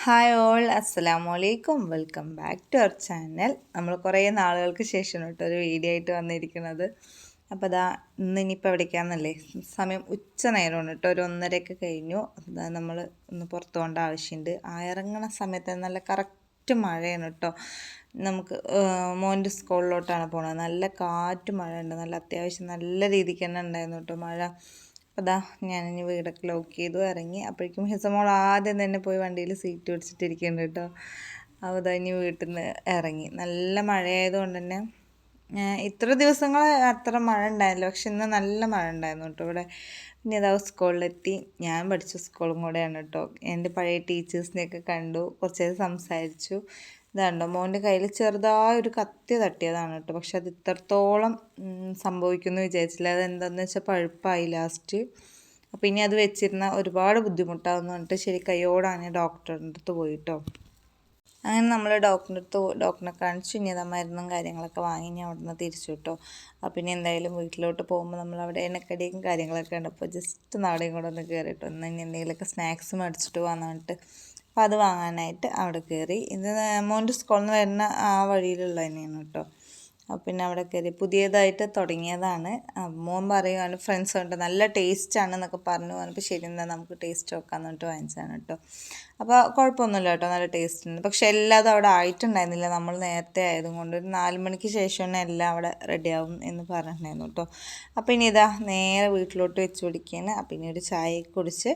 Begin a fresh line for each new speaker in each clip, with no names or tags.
Hi all, അസ്സലാമു അലൈക്കും. Welcome back to our channel. നമ്മൾ കുറേ നാളുകൾക്ക് ശേഷം കേട്ടോ ഒരു വീഡിയോ ആയിട്ട് വന്നിരിക്കുന്നത്. അപ്പോൾ അതാ ഇന്നിപ്പോൾ എവിടേക്കാണെന്നല്ലേ, സമയം ഉച്ച നേരമാണ് കേട്ടോ, ഒരു 1:30 കഴിഞ്ഞു. അതാ നമ്മൾ ഒന്ന് പുറത്തു പോകേണ്ട ആവശ്യമുണ്ട്. ഇറങ്ങുന്ന സമയത്ത് നല്ല കറക്റ്റ് മഴയാണ് കേട്ടോ. നമുക്ക് മോൻ്റെ സ്കൂളിലോട്ടാണ് പോണത്. നല്ല കാറ്റ് മഴയുണ്ട്, നല്ല അത്യാവശ്യം നല്ല രീതിക്ക് തന്നെ ഉണ്ടായിരുന്നു കേട്ടോ മഴ. അപ്പോൾ അതാ ഞാനിനി വീടൊക്കെ ലോക്ക് ചെയ്തു ഇറങ്ങി. അപ്പോഴേക്കും ഹിസമോൾ ആദ്യം തന്നെ പോയി വണ്ടിയിൽ സീറ്റ് പിടിച്ചിട്ടിരിക്കുന്നുണ്ട് കേട്ടോ. അപ്പോൾ അതാ ഇനി വീട്ടിൽ നിന്ന് ഇറങ്ങി. നല്ല മഴയായതുകൊണ്ട് തന്നെ ഇത്ര ദിവസങ്ങൾ അത്ര മഴ ഉണ്ടായില്ല, പക്ഷെ ഇന്ന് നല്ല മഴ ഉണ്ടായിരുന്നു കേട്ടോ ഇവിടെ. പിന്നെ ഇതാ സ്കൂളിലെത്തി. ഞാൻ പഠിച്ച സ്കൂളും കൂടെയാണ് കേട്ടോ. എൻ്റെ പഴയ ടീച്ചേഴ്സിനെയൊക്കെ കണ്ടു, കുറച്ച് നേരം സംസാരിച്ചു. ഇതാണ്ടോ മോൻ്റെ കയ്യിൽ ചെറുതായ ഒരു കത്തി തട്ടിയതാണ് കേട്ടോ, പക്ഷെ അത് ഇത്രത്തോളം സംഭവിക്കുമെന്ന് വിചാരിച്ചില്ല. അതെന്താണെന്ന് വെച്ചാൽ പഴുപ്പായി ലാസ്റ്റ്. അപ്പോൾ ഇനി അത് വെച്ചിരുന്ന ഒരുപാട് ബുദ്ധിമുട്ടാകുന്നു പറഞ്ഞിട്ട് ശരി കയ്യോടാണ് ഡോക്ടറിൻ്റെ അടുത്ത് പോയിട്ടോ. അങ്ങനെ നമ്മൾ ഡോക്ടറിനെ കാണിച്ചു. ഇനി അതാ മരുന്നും കാര്യങ്ങളൊക്കെ വാങ്ങി ഞാൻ അവിടെ നിന്ന് തിരിച്ചു കേട്ടോ. അപ്പം പിന്നെ എന്തായാലും വീട്ടിലോട്ട് പോകുമ്പോൾ നമ്മളവിടെ എണ്ണക്കടിയും കാര്യങ്ങളൊക്കെ ഉണ്ട്. അപ്പോൾ ജസ്റ്റ് നാടെയും കൂടെ ഒന്ന് കയറിട്ടോ, ഇന്ന് ഇനി എന്തെങ്കിലുമൊക്കെ സ്നാക്സ് മേടിച്ചിട്ട് പോകാൻ പറഞ്ഞിട്ട് അപ്പോൾ അത് വാങ്ങാനായിട്ട് അവിടെ കയറി. ഇത് മോൻ്റെ സ്കൂളിൽ നിന്ന് വരുന്ന ആ വഴിയിലുള്ള തന്നെയാണ് കേട്ടോ. പിന്നെ അവിടെ കയറി പുതിയതായിട്ട് തുടങ്ങിയതാണ്. മോൻ പറയുകയാണ് ഫ്രണ്ട്സ് ഉണ്ട് നല്ല ടേസ്റ്റാണ് എന്നൊക്കെ പറഞ്ഞു. അപ്പോൾ ശരി എന്നാൽ നമുക്ക് ടേസ്റ്റ് നോക്കാമെന്ന് പറഞ്ഞിട്ട് വാങ്ങിച്ചതാണ് കേട്ടോ. അപ്പോൾ കുഴപ്പമൊന്നുമില്ല കേട്ടോ, നല്ല ടേസ്റ്റ് ഉണ്ട്. പക്ഷെ എല്ലാതും അവിടെ ആയിട്ടുണ്ടായിരുന്നില്ല, നമ്മൾ നേരത്തെ ആയതുകൊണ്ട് ഒരു 4 മണിക്ക് ശേഷം തന്നെ എല്ലാം അവിടെ റെഡിയാവും എന്ന് പറഞ്ഞിട്ടുണ്ടായിരുന്നു കേട്ടോ. അപ്പോൾ ഇനി ഇതാ നേരെ വീട്ടിലോട്ട് വെച്ച് പിടിക്കുകയാണ്. അപ്പോൾ ഇനി ഒരു ചായ കുടിച്ച്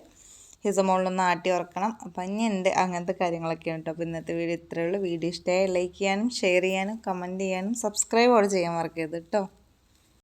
ഹിസമോളിലൊന്ന് ആട്ടി ഉറക്കണം. അപ്പം ഇനിയുണ്ട് അങ്ങനത്തെ കാര്യങ്ങളൊക്കെയാണ് കേട്ടോ. അപ്പോൾ ഇന്നത്തെ വീഡിയോ ഇത്രയേ ഉള്ളൂ. വീഡിയോ ഇഷ്ടമായി ലൈക്ക് ചെയ്യാനും ഷെയർ ചെയ്യാനും കമൻറ്റ് ചെയ്യാനും സബ്സ്ക്രൈബ് ചെയ്യാൻ മറക്കരുത് കേട്ടോ.